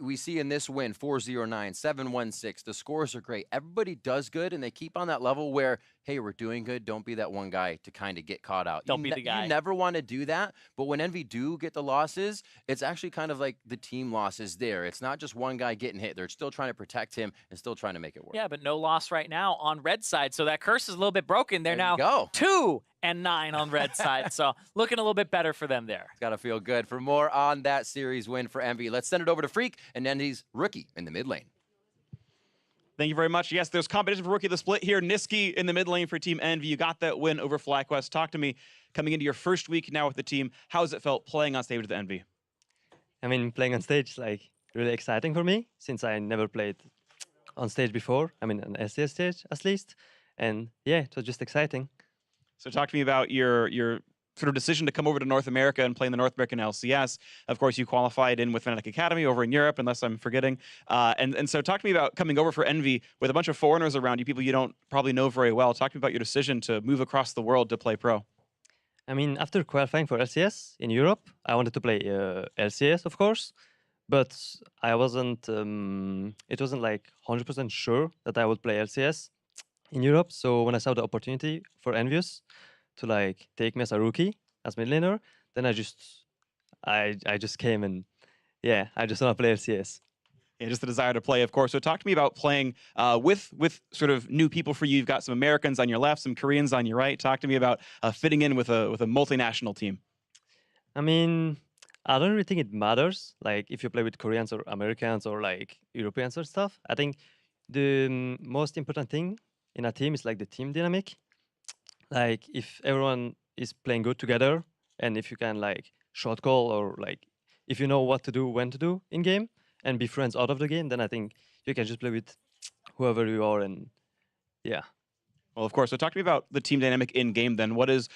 we see in this win, 4-0-9, 7-1-6, the scores are great. Everybody does good, and they keep on that level where, hey, we're doing good, don't be that one guy to kind of get caught out. Don't be the guy. You never want to do that, but when Envy do get the losses, it's actually kind of like the team losses there. It's not just one guy getting hit. They're still trying to protect him and still trying to make it work. Yeah, but no loss right now on red side, so that curse is a little bit broken. They're now 2-9 on red side, so looking a little bit better for them there. It's got to feel good. For more on that series win for Envy, let's send it over to Freak and Envy's rookie in the mid lane. Thank you very much. Yes, there's competition for Rookie of the Split here. Niski in the mid lane for Team Envy. You got that win over FlyQuest. Talk to me, coming into your first week now with the team, how has it felt playing on stage with Envy? I mean, playing on stage is like really exciting for me since I never played on stage before. I mean, an LCS stage at least. And yeah, it was just exciting. So talk to me about your sort of decision to come over to North America and play in the North American LCS. Of course, you qualified in with Fnatic Academy over in Europe, unless I'm forgetting. And so talk to me about coming over for Envy with a bunch of foreigners around you, people you don't probably know very well. Talk to me about your decision to move across the world to play pro. I mean, after qualifying for LCS in Europe, I wanted to play LCS, of course, but I wasn't, it wasn't like 100% sure that I would play LCS in Europe. So when I saw the opportunity for EnVyUs to like take me as a rookie, as mid laner, then I just came and yeah, I just want to play LCS. Yeah, just the desire to play, of course. So talk to me about playing with sort of new people for you. You've got some Americans on your left, some Koreans on your right. Talk to me about fitting in with a multinational team. I mean, I don't really think it matters, like if you play with Koreans or Americans or like Europeans or stuff. I think the most important thing in a team is like the team dynamic. Like if everyone is playing good together and if you can like short call or like if you know what to do, when to do in game and be friends out of the game, then I think you can just play with whoever you are and yeah. Well, of course. So talk to me about the team dynamic in game then. What is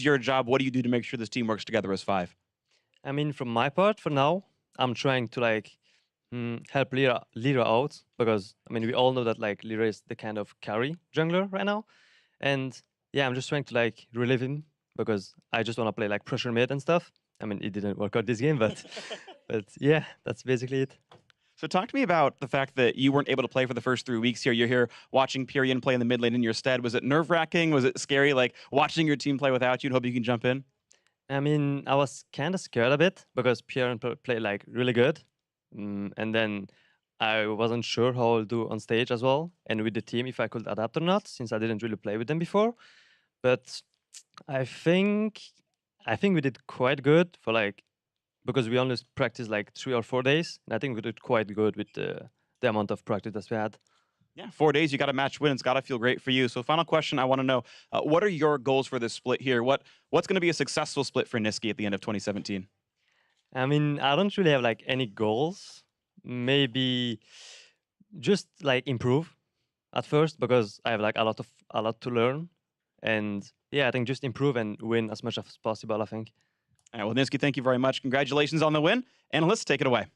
your job? What do you do to make sure this team works together as five? I mean, from my part, for now, I'm trying to like help Lyra out because I mean we all know that like Lyra is the kind of carry jungler right now, and yeah, I'm just trying to like relieve him because I just want to play like pressure mid and stuff. I mean, it didn't work out this game, but but yeah, that's basically it. So talk to me about the fact that you weren't able to play for the first 3 weeks here. You're here watching Pyrian play in the mid lane in your stead. Was it nerve-wracking? Was it scary, like watching your team play without you and hope you can jump in? I mean, I was kind of scared a bit because Pyrian played like really good. And then I wasn't sure how I'll do on stage as well. And with the team, if I could adapt or not, since I didn't really play with them before. But I think we did quite good for like, because we only practiced like 3 or 4 days. And I think we did quite good with the amount of practice that we had. Yeah, 4 days, you got a match win. It's got to feel great for you. So final question, I want to know, what are your goals for this split here? What's going to be a successful split for Niski at the end of 2017? I mean, I don't really have like any goals. Maybe just like improve at first because I have like a lot to learn. And yeah, I think just improve and win as much as possible, I think. All right, well, Niski, thank you very much. Congratulations on the win. Analysts, take it away.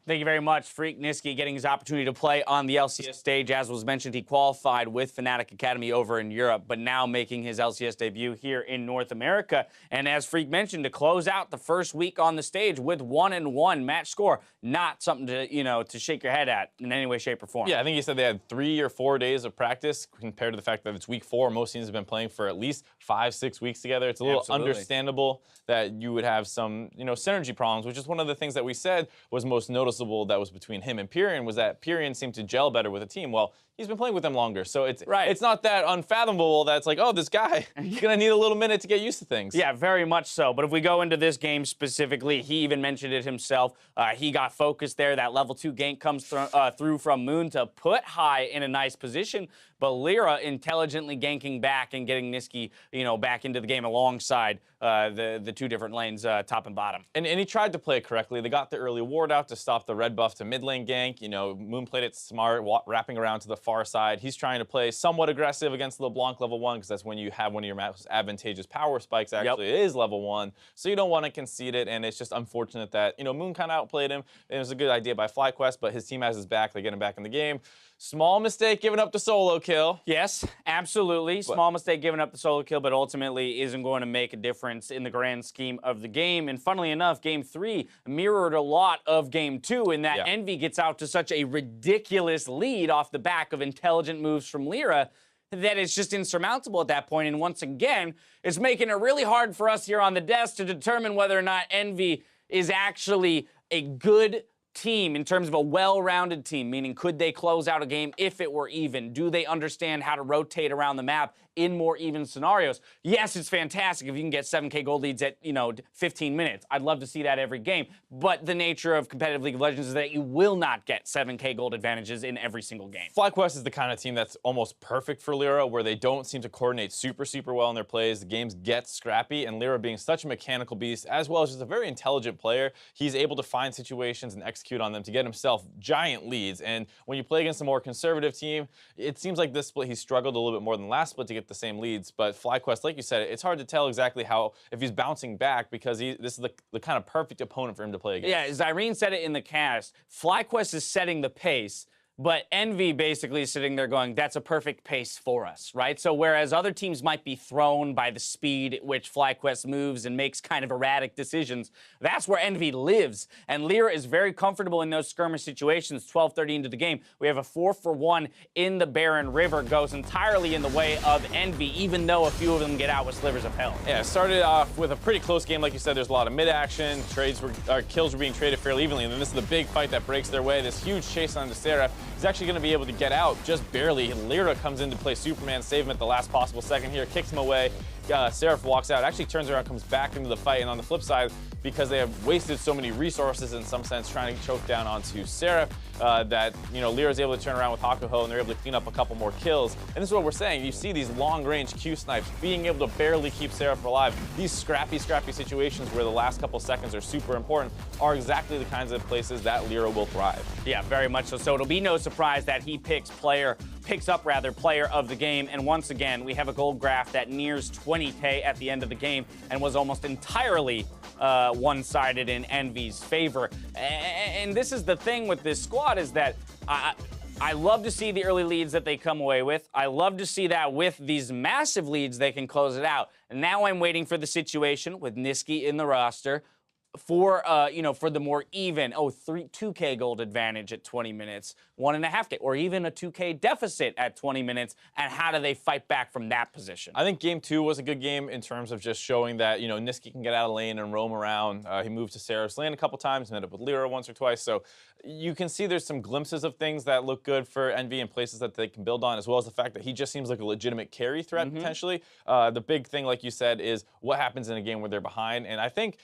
Thank you very much. Freak Niski getting his opportunity to play on the LCS stage. As was mentioned, he qualified with Fnatic Academy over in Europe, but now making his LCS debut here in North America. And as Freak mentioned, to close out the first week on the stage with 1-1 match score, not something to, to shake your head at in any way, shape, or form. Yeah, I think he said they had 3 or 4 days of practice compared to the fact that it's week 4. Most teams have been playing for at least 5-6 weeks together. It's a little understandable that you would have some, synergy problems, which is one of the things that we said was most noticeable that was between him and Pyrion, was that Pyrion seemed to gel better with the team. Well, he's been playing with them longer, so it's not that unfathomable that it's like, oh, this guy, he's going to need a little minute to get used to things. Yeah, very much so. But if we go into this game specifically, he even mentioned it himself. He got focused there. That level 2 gank comes through from Moon to put High in a nice position. But Lyra intelligently ganking back and getting Niski, back into the game alongside the 2 different lanes, top and bottom. And he tried to play it correctly. They got the early ward out to stop the red buff to mid lane gank. Moon played it smart, wrapping around to the far side. He's trying to play somewhat aggressive against LeBlanc level 1 because that's when you have one of your most advantageous power spikes. Actually, it is level 1, so you don't want to concede it. And it's just unfortunate that Moon kind of outplayed him. It was a good idea by FlyQuest, but his team has his back. They get him back in the game. Small mistake giving up the solo kill. Yes, absolutely. Small mistake giving up the solo kill, but ultimately isn't going to make a difference in the grand scheme of the game. And funnily enough, Game 3 mirrored a lot of Game 2 in that Envy gets out to such a ridiculous lead off the back of intelligent moves from Lyra that it's just insurmountable at that point. And once again, it's making it really hard for us here on the desk to determine whether or not Envy is actually a good team in terms of a well-rounded team, meaning could they close out a game if it were even? Do they understand how to rotate around the map in more even scenarios? Yes, it's fantastic if you can get 7K gold leads at, 15 minutes. I'd love to see that every game. But the nature of competitive League of Legends is that you will not get 7K gold advantages in every single game. FlyQuest is the kind of team that's almost perfect for Lyra, where they don't seem to coordinate super well in their plays. The games get scrappy, and Lyra being such a mechanical beast, as well as just a very intelligent player, he's able to find situations and execute on them to get himself giant leads. And when you play against a more conservative team, it seems like this split he struggled a little bit more than last split to get the same leads. But FlyQuest, like you said, it's hard to tell exactly if he's bouncing back, because this is the kind of perfect opponent for him to play against. Yeah, Zyrene said it in the cast. FlyQuest is setting the pace, but Envy basically is sitting there going, that's a perfect pace for us, right? So whereas other teams might be thrown by the speed at which FlyQuest moves and makes kind of erratic decisions, that's where Envy lives. And Lyra is very comfortable in those skirmish situations. 12:30 into the game, we have a 4-for-1 in the Barren River, goes entirely in the way of Envy, even though a few of them get out with slivers of hell. Yeah, it started off with a pretty close game. Like you said, there's a lot of mid-action. Kills were being traded fairly evenly, and then this is the big fight that breaks their way. This huge chase on the Seraph. He's actually going to be able to get out just barely. Lyra comes in to play Superman, save him at the last possible second here, kicks him away. Seraph walks out, actually turns around, comes back into the fight, and on the flip side, because they have wasted so many resources in some sense trying to choke down onto Seraph, that Lyra's able to turn around with Hakuho, and they're able to clean up a couple more kills. And this is what we're saying. You see these long-range Q snipes being able to barely keep Seraph alive. These scrappy situations where the last couple seconds are super important are exactly the kinds of places that Lyra will thrive. Yeah, very much so. So it'll be no surprise that he picks up player of the game. And once again, we have a gold graph that nears 20K at the end of the game and was almost entirely one-sided in Envy's favor. And this is the thing with this squad, is that I love to see the early leads that they come away with. I love to see that with these massive leads, they can close it out. And now I'm waiting for the situation with Niski in the roster for for the more even 2K gold advantage at 20 minutes, 1.5K, or even a 2K deficit at 20 minutes, and how do they fight back from that position? I think Game 2 was a good game in terms of just showing that Niski can get out of lane and roam around. He moved to Seraph's lane a couple times, met up with Lyra once or twice, so you can see there's some glimpses of things that look good for Envy and places that they can build on, as well as the fact that he just seems like a legitimate carry threat potentially. The big thing, like you said, is what happens in a game where they're behind, and I think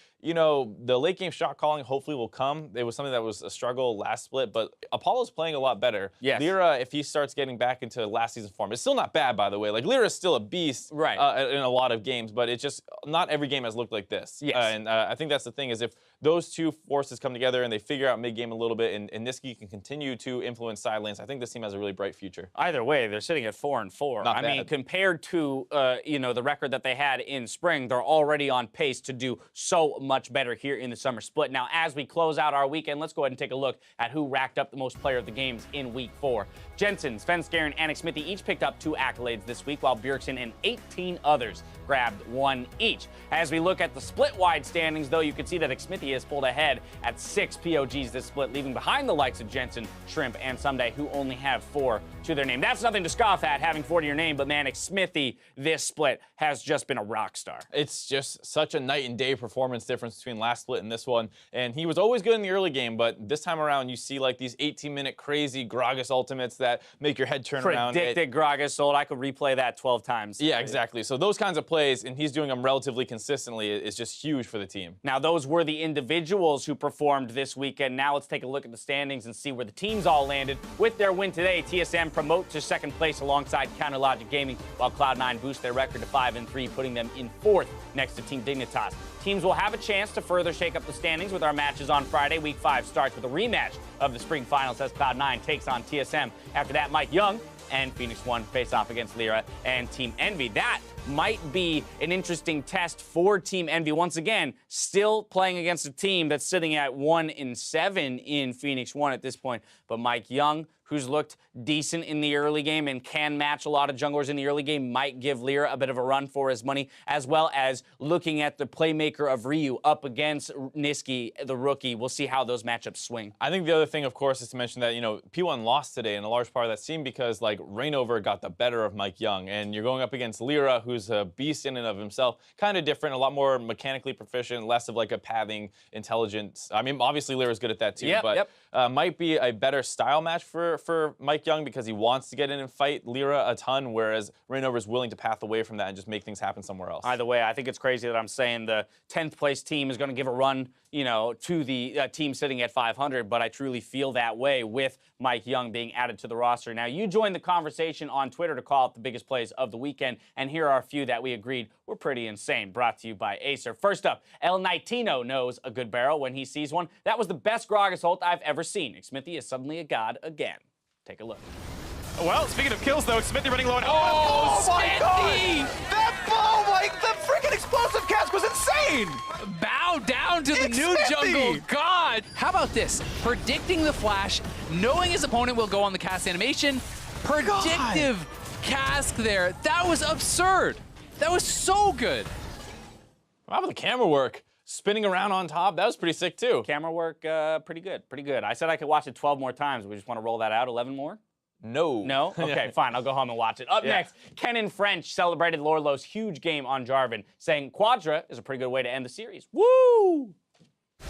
the late game shot calling hopefully will come. It was something that was a struggle last split, but Apollo's playing a lot better. Yes. Lyra, if he starts getting back into last season form, it's still not bad, by the way. Like, Lyra's still a beast in a lot of games, but it's just not every game has looked like this. Yes. And I think that's the thing, is if those two forces come together and they figure out mid-game a little bit, and Niski can continue to influence side lanes, I think this team has a really bright future. Either way, they're sitting at 4-4. Not I mean, bad. compared to the record that they had in spring, they're already on pace to do so much better here in the summer split. Now, as we close out our weekend, let's go ahead and take a look at who racked up the most player of the games in week 4. Jensen, Svenskeren, and Smithy each picked up 2 accolades this week, while Bjergsen and 18 others grabbed 1 each. As we look at the split-wide standings, though, you can see that Smithy has pulled ahead at 6 POGs this split, leaving behind the likes of Jensen, Shrimp, and Someday, who only have 4 to their name. That's nothing to scoff at, having 4 to your name, but man, Smithy this split has just been a rock star. It's just such a night and day performance difference between last split and this one. And he was always good in the early game, but this time around you see like these 18-minute crazy Gragas ultimates that make your head turn around. Predicted Gragas ult. I could replay that 12 times. Yeah, exactly. So those kinds of plays, and he's doing them relatively consistently, is just huge for the team. Now, those were the individuals who performed this weekend. Now let's take a look at the standings and see where the teams all landed. With their win today, TSM promote to 2nd place alongside Counterlogic Gaming, while Cloud9 boost their record to 5-3, putting them in 4th next to Team Dignitas. Teams will have a chance to further shake up the standings with our matches on Friday. Week 5 starts with a rematch of the spring finals as Cloud9 takes on TSM. After that, Mike Young and Phoenix One face off against Lyra and Team Envy. That might be an interesting test for Team Envy. Once again, still playing against a team that's sitting at 1-7 in Phoenix One at this point. But Mike Young, who's looked decent in the early game and can match a lot of junglers in the early game, might give Lyra a bit of a run for his money, as well as looking at the playmaker of Ryu up against Niski, the rookie. We'll see how those matchups swing. I think the other thing, of course, is to mention that, P1 lost today, and a large part of that seemed because, like, Reignover got the better of Mike Young, and you're going up against Lyra, who's a beast in and of himself, kind of different, a lot more mechanically proficient, less of, like, a pathing intelligence. I mean, obviously Lyra's good at that, too, might be a better style match for Mike Young because he wants to get in and fight Lyra a ton, whereas Reignover's willing to path away from that and just make things happen somewhere else. Either way, I think it's crazy that I'm saying the 10th place team is going to give a run, to the team sitting at 500, but I truly feel that way with Mike Young being added to the roster. Now, you joined the conversation on Twitter to call out the biggest plays of the weekend, and here are a few that we agreed were pretty insane, brought to you by Acer. First up, El Nitino knows a good barrel when he sees one. That was the best Gragas ult I've ever seen. Smithy is suddenly a god again. Take a look. Well, speaking of kills, though, Smithy running low. Oh my God! That ball, like, the freaking explosive cast was insane! Bow down to the new jungle. God! How about this? Predicting the flash, knowing his opponent will go on the cast animation, predictive cask there. That was absurd. That was so good. How about the camera work? Spinning around on top, that was pretty sick, too. Camera work, pretty good. I said I could watch it 12 more times. We just want to roll that out, 11 more? No. No? Okay, fine. I'll go home and watch it. Up next, Kenan French celebrated Lorlo's huge game on Jarvan, saying Quadra is a pretty good way to end the series. Woo!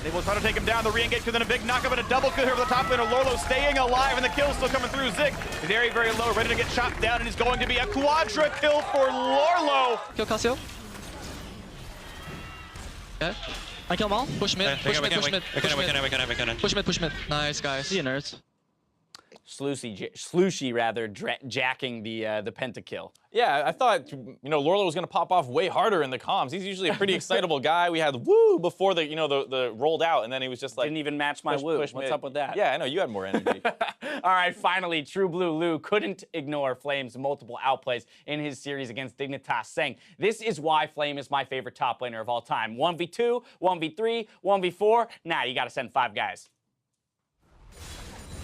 They will try to take him down. The re-engage, then a big knockup and a double kill here for the top laner. Lorlo staying alive, and the kill still coming through. Zig very, very low, ready to get chopped down, and it's going to be a Quadra kill for Lorlo. Kill Cassio. Okay. I kill them all. Push mid. Push mid. Push mid. Push mid. Nice, guys. See you, nerds. Slushy rather, jacking the pentakill. Yeah, I thought, Lorlo was going to pop off way harder in the comms. He's usually a pretty excitable guy. We had woo before the rolled out, and then he was just like... Didn't even match my woo. What's mid. up with that? Yeah, I know. You had more energy. All right, finally, True Blue Lou couldn't ignore Flame's multiple outplays in his series against Dignitas, saying, "This is why Flame is my favorite top laner of all time. 1v2, 1v3, 1v4. Nah, you got to send 5 guys."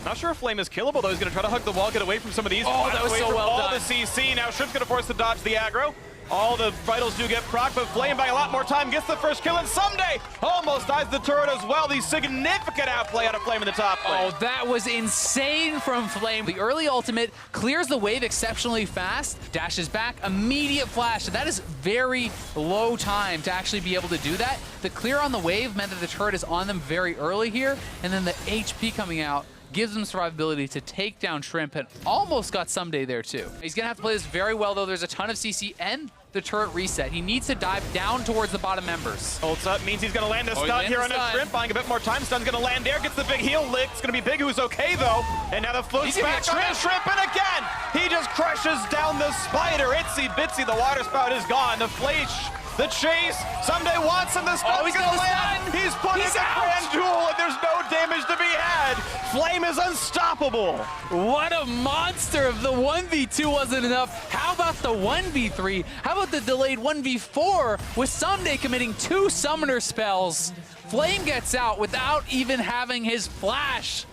Not sure if Flame is killable, though. He's going to try to hug the wall, get away from some of these. Oh, that was so well done. All the CC. Now Shrimp's going to force to dodge the aggro. All the vitals do get proc, but Flame by a lot more time gets the first kill, and Someday almost dies the turret as well. The significant outplay out of Flame in the top lane. Oh, that was insane from Flame. The early ultimate clears the wave exceptionally fast, dashes back, immediate flash. That is very low time to actually be able to do that. The clear on the wave meant that the turret is on them very early here, and then the HP coming out gives him survivability to take down Shrimp, and almost got Someday there too. He's gonna have to play this very well, though. There's a ton of CC, and the turret reset. He needs to dive down towards the bottom members. Holds up, means he's going to land a Oh, he stun lands here the on a stun. Shrimp, buying a bit more time. Stun's going to land there, gets the big heal lick. It's going to be Big, who's okay though. And now the float's He's gonna back get on a Shrimp, and again, he just crushes down the spider. Itsy bitsy, the water spout is gone. The flash, the chase, Someday wants him, the stun's he's going got to the land. stun. He's put in He's the out. grand duel, and there's no damage to be had. Flame is unstoppable. What a monster! If the 1v2 wasn't enough, how about the 1v3? How about the delayed 1v4 with Someday committing 2 summoner spells? Flame gets out without even having his flash.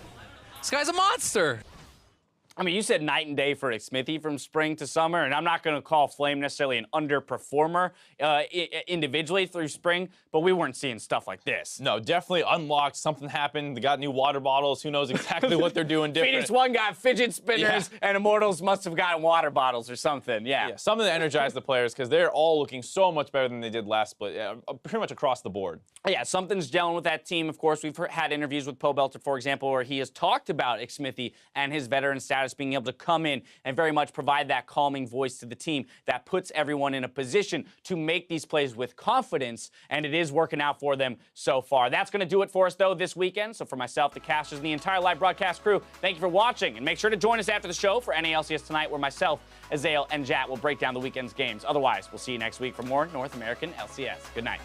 This guy's a monster. I mean, you said night and day for Smithy from spring to summer, and I'm not going to call Flame necessarily an underperformer individually through spring, but we weren't seeing stuff like this. No, definitely unlocked. Something happened. They got new water bottles. Who knows exactly what they're doing different. Phoenix 1 got fidget spinners, and Immortals must have gotten water bottles or something. Yeah. Something to energize the players because they're all looking so much better than they did last split. Yeah, pretty much across the board. Yeah, something's gelling with that team. Of course, we've had interviews with Poe Belter, for example, where he has talked about Smithy and his veteran status being able to come in and very much provide that calming voice to the team that puts everyone in a position to make these plays with confidence, and it is working out for them so far. That's going to do it for us, though, this weekend. So for myself, the casters, and the entire live broadcast crew, thank you for watching, and make sure to join us after the show for NALCS Tonight, where myself, Azael, and Jat will break down the weekend's games. Otherwise, we'll see you next week for more North American LCS. Good night.